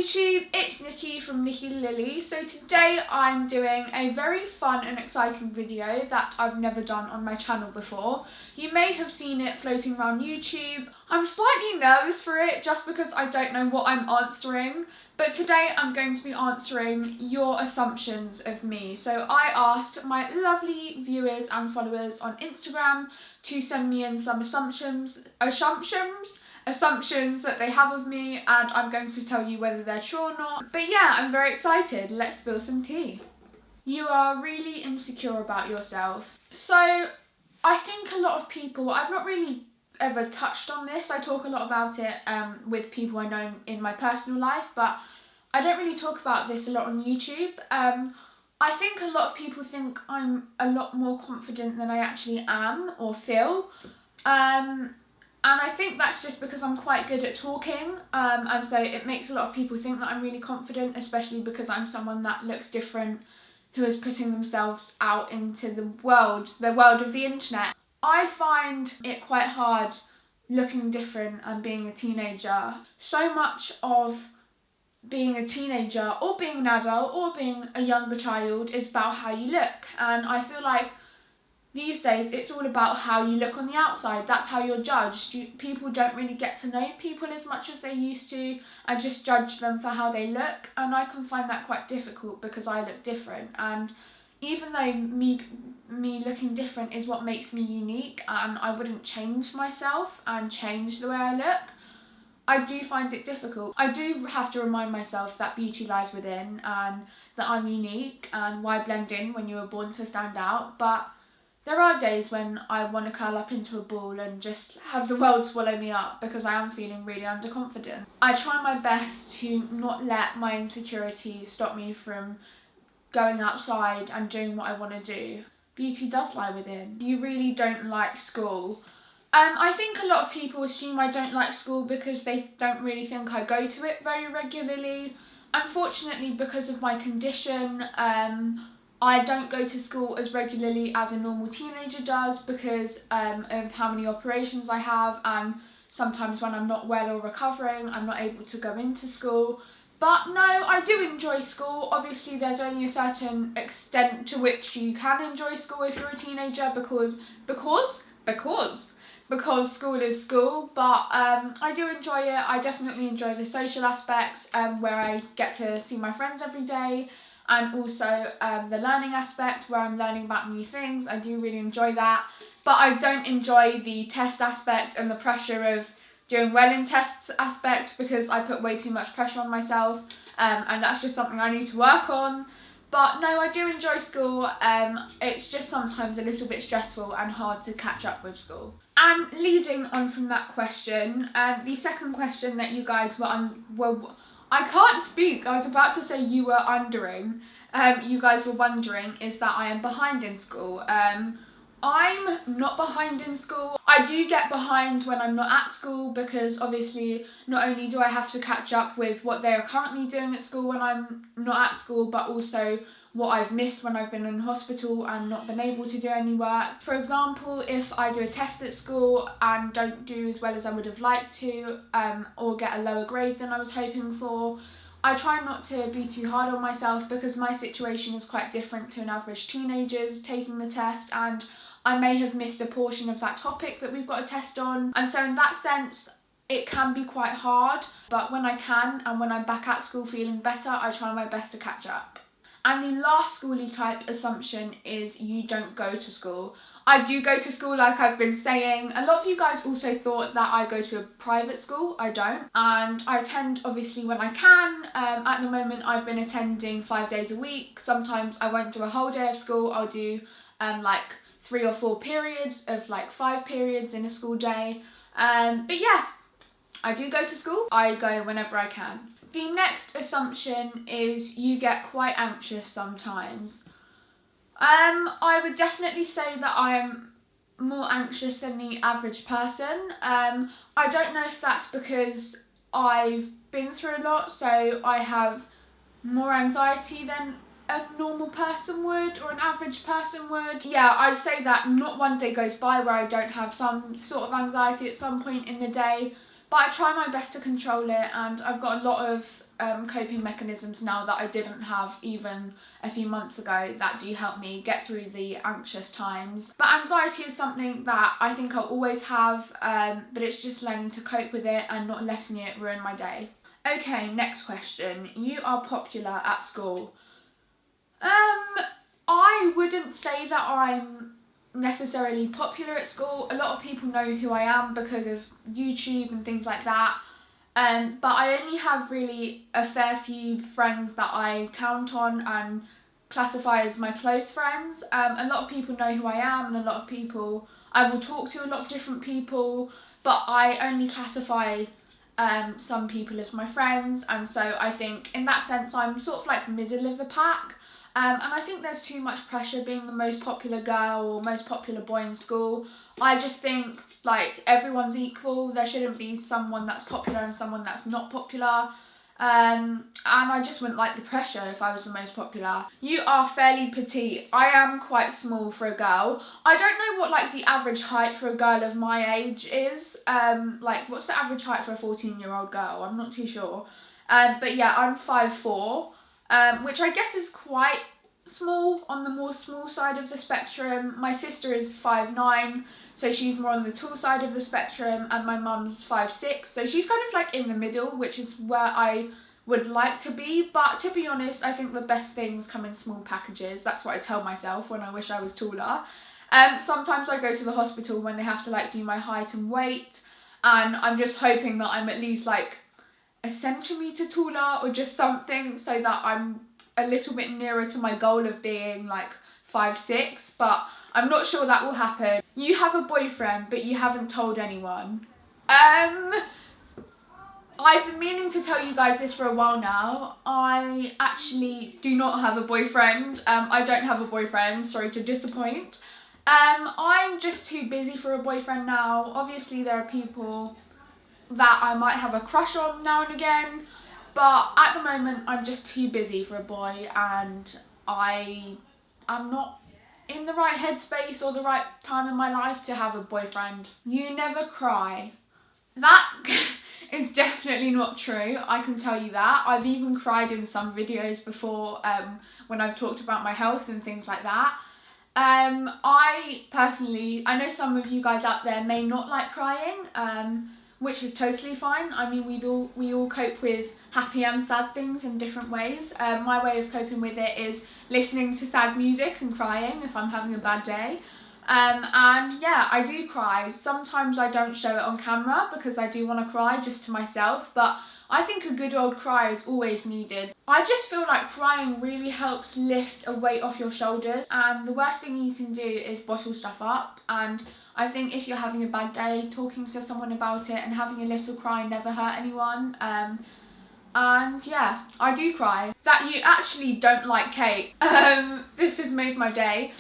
YouTube, it's Nikki from Nikki Lilly. So today I'm doing a very fun and exciting video that I've never done on my channel before. You may have seen it floating around YouTube. I'm slightly nervous for it just because I don't know what I'm answering, but today I'm going to be answering your assumptions of me. So I asked my lovely viewers and followers on Instagram to send me in some assumptions that they have of me, and I'm going to tell you whether they're true or not. But yeah, I'm very excited. Let's spill some tea. You are really insecure about yourself. So I think a lot of people, I've not really ever touched on this. I talk a lot about it with people I know in my personal life, but I don't really talk about this a lot on YouTube. I think a lot of people think I'm a lot more confident than I actually am or feel. And I think that's just because I'm quite good at talking, and so it makes a lot of people think that I'm really confident, especially because I'm someone that looks different, who is putting themselves out into the world of the internet. I find it quite hard looking different and being a teenager. So much of being a teenager or being an adult or being a younger child is about how you look, and I feel like these days it's all about how you look on the outside. That's how you're judged. People don't really get to know people as much as they used to and just judge them for how they look, and I can find that quite difficult because I look different, and even though me looking different is what makes me unique and I wouldn't change myself and change the way I look, I do find it difficult. I do have to remind myself that beauty lies within and that I'm unique, and why blend in when you were born to stand out. But there are days when I want to curl up into a ball and just have the world swallow me up because I am feeling really underconfident. I try my best to not let my insecurities stop me from going outside and doing what I want to do. Beauty does lie within. You really don't like school. I think a lot of people assume I don't like school because they don't really think I go to it very regularly. Unfortunately, because of my condition, I don't go to school as regularly as a normal teenager does because of how many operations I have, and sometimes when I'm not well or recovering, I'm not able to go into school. But no, I do enjoy school. Obviously, there's only a certain extent to which you can enjoy school if you're a teenager because school is school, but I do enjoy it. I definitely enjoy the social aspects where I get to see my friends every day, and also the learning aspect where I'm learning about new things. I do really enjoy that, but I don't enjoy the test aspect and the pressure of doing well in tests aspect because I put way too much pressure on myself, and that's just something I need to work on. But no, I do enjoy school. It's just sometimes a little bit stressful and hard to catch up with school. And leading on from that question, the second question that you guys were I can't speak. I was about to say you were wondering. You guys were wondering is that I am behind in school. I'm not behind in school. I do get behind when I'm not at school because obviously not only do I have to catch up with what they are currently doing at school when I'm not at school, but also what I've missed when I've been in hospital and not been able to do any work. For example, if I do a test at school and don't do as well as I would have liked to, or get a lower grade than I was hoping for, I try not to be too hard on myself because my situation is quite different to an average teenager's taking the test, and I may have missed a portion of that topic that we've got a test on. And so in that sense, it can be quite hard, but when I can and when I'm back at school feeling better, I try my best to catch up. And the last schooly type assumption is you don't go to school. I do go to school, like I've been saying. A lot of you guys also thought that I go to a private school. I don't. And I attend obviously when I can. At the moment I've been attending 5 days a week. Sometimes I won't do a whole day of school. I'll do like 3 or 4 periods of like 5 periods in a school day. But yeah, I do go to school. I go whenever I can. The next assumption is you get quite anxious sometimes. I would definitely say that I'm more anxious than the average person. I don't know if that's because I've been through a lot, so I have more anxiety than a normal person would or an average person would. Yeah, I'd say that not one day goes by where I don't have some sort of anxiety at some point in the day. but I try my best to control it, and I've got a lot of coping mechanisms now that I didn't have even a few months ago that do help me get through the anxious times. But anxiety is something that I think I'll always have, but it's just learning to cope with it and not letting it ruin my day. Okay, next question. You are popular at school. I wouldn't say that I'm necessarily popular at school. A lot of people know who I am because of YouTube and things like that. But I only have really a fair few friends that I count on and classify as my close friends. A lot of people know who I am, and a lot of people, I will talk to a lot of different people, but I only classify some people as my friends, and so I think in that sense I'm sort of like middle of the pack. And I think there's too much pressure being the most popular girl or most popular boy in school. I just think like everyone's equal. There shouldn't be someone that's popular and someone that's not popular. And I just wouldn't like the pressure if I was the most popular. You are fairly petite. I am quite small for a girl. I don't know what like the average height for a girl of my age is. Like what's the average height for a 14-year-old girl? I'm not too sure. But yeah, I'm 5'4". Which I guess is quite small, on the more small side of the spectrum. My sister is 5'9", so she's more on the tall side of the spectrum, and my mum's 5'6", so she's kind of like in the middle, which is where I would like to be. But to be honest, I think the best things come in small packages. That's what I tell myself when I wish I was taller. Sometimes I go to the hospital when they have to like do my height and weight, and I'm just hoping that I'm at least like a centimetre taller or just something, so that I'm a little bit nearer to my goal of being like 5'6", but I'm not sure that will happen. You have a boyfriend, but you haven't told anyone. I've been meaning to tell you guys this for a while now. I actually do not have a boyfriend. I don't have a boyfriend, sorry to disappoint. I'm just too busy for a boyfriend now. Obviously there are people that I might have a crush on now and again, but at the moment I'm just too busy for a boy, and I'm not in the right headspace or the right time in my life to have a boyfriend. You never cry. That is definitely not true, I can tell you that. I've even cried in some videos before when I've talked about my health and things like that. I personally, I know some of you guys out there may not like crying, which is totally fine. I mean, we all cope with happy and sad things in different ways. My way of coping with it is listening to sad music and crying if I'm having a bad day. And yeah, I do cry. Sometimes I don't show it on camera because I do want to cry just to myself, but I think a good old cry is always needed. I just feel like crying really helps lift a weight off your shoulders, and the worst thing you can do is bottle stuff up. And I think if you're having a bad day, talking to someone about it and having a little cry never hurt anyone. And yeah, I do cry. That you actually don't like cake. This has made my day.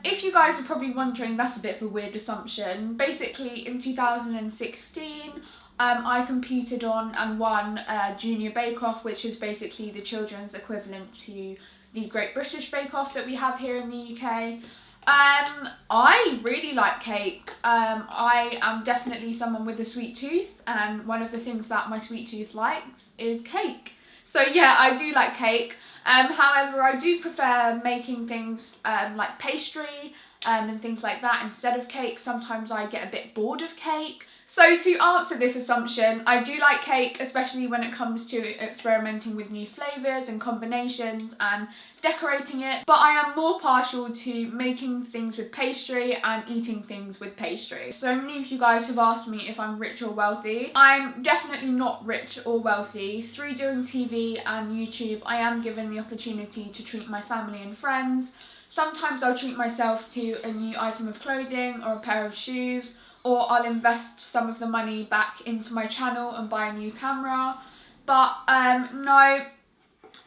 If you guys are probably wondering, that's a bit of a weird assumption. Basically, in 2016, I competed on and won Junior Bake Off, which is basically the children's equivalent to the Great British Bake Off that we have here in the UK. I really like cake. I am definitely someone with a sweet tooth, and one of the things that my sweet tooth likes is cake. So yeah, I do like cake. However, I do prefer making things like pastry and things like that instead of cake. Sometimes I get a bit bored of cake. So to answer this assumption, I do like cake, especially when it comes to experimenting with new flavours and combinations and decorating it. But I am more partial to making things with pastry and eating things with pastry. So many of you guys have asked me if I'm rich or wealthy. I'm definitely not rich or wealthy. Through doing TV and YouTube, I am given the opportunity to treat my family and friends. Sometimes I'll treat myself to a new item of clothing or a pair of shoes, or I'll invest some of the money back into my channel and buy a new camera. But no,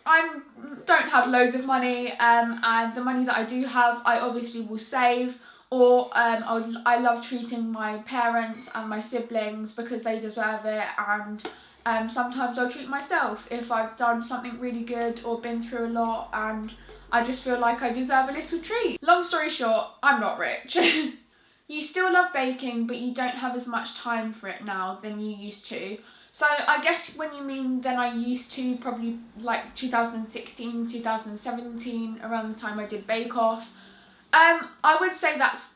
I don't have loads of money, and the money that I do have, I obviously will save, or I love treating my parents and my siblings because they deserve it, and sometimes I'll treat myself if I've done something really good or been through a lot and I just feel like I deserve a little treat. Long story short, I'm not rich. you still love baking, but you don't have as much time for it now than you used to. So I guess when you mean then I used to, probably like 2016, 2017, around the time I did Bake Off, I would say that's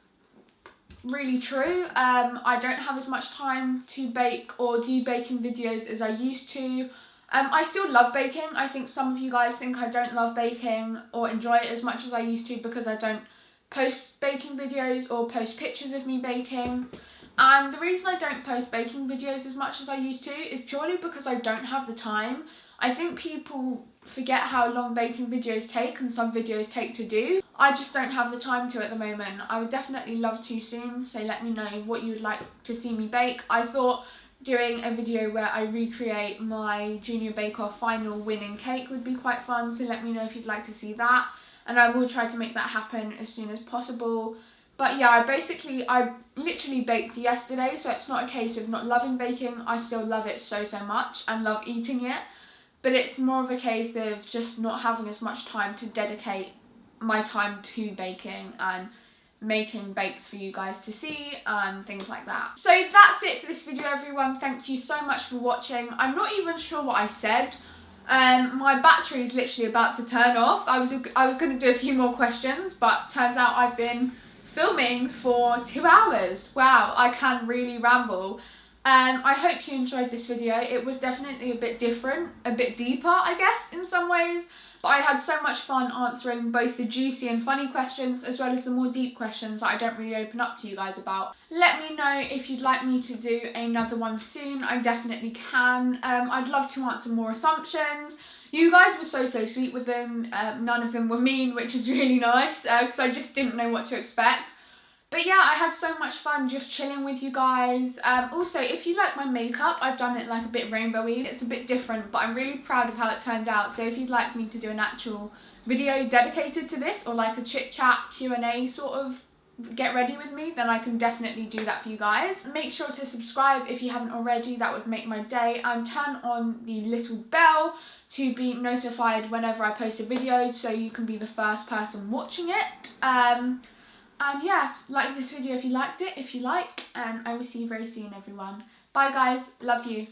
really true. I don't have as much time to bake or do baking videos as I used to. I still love baking. I think some of you guys think I don't love baking or enjoy it as much as I used to because I don't post baking videos or post pictures of me baking. And the reason I don't post baking videos as much as I used to is purely because I don't have the time. I think people forget how long baking videos take, and some videos take to do. I just don't have the time to at the moment. I would definitely love to soon, so let me know what you would like to see me bake. I thought doing a video where I recreate my Junior Bake Off final winning cake would be quite fun, so let me know if you'd like to see that, and I will try to make that happen as soon as possible. But yeah, I literally baked yesterday, so it's not a case of not loving baking. I still love it so much and love eating it, but it's more of a case of just not having as much time to dedicate my time to baking and making bakes for you guys to see and things like that. So that's it for this video, everyone. Thank you so much for watching. I'm not even sure what I said. My battery is literally about to turn off. I was going to do a few more questions, but turns out I've been filming for 2 hours. Wow, I can really ramble. I hope you enjoyed this video. It was definitely a bit different, a bit deeper, I guess, in some ways. But I had so much fun answering both the juicy and funny questions as well as the more deep questions that I don't really open up to you guys about. Let me know if you'd like me to do another one soon. I definitely can. I'd love to answer more assumptions. You guys were so sweet with them. None of them were mean, which is really nice because I just didn't know what to expect. But yeah, I had so much fun just chilling with you guys. Also, if you like my makeup, I've done it like a bit rainbowy. It's a bit different, but I'm really proud of how it turned out. So if you'd like me to do an actual video dedicated to this, or like a chit chat Q&A sort of get ready with me, then I can definitely do that for you guys. Make sure to subscribe if you haven't already. That would make my day. And turn on the little bell to be notified whenever I post a video, so you can be the first person watching it. And yeah, like this video if you liked it, and I will see you very soon, everyone. Bye guys, love you.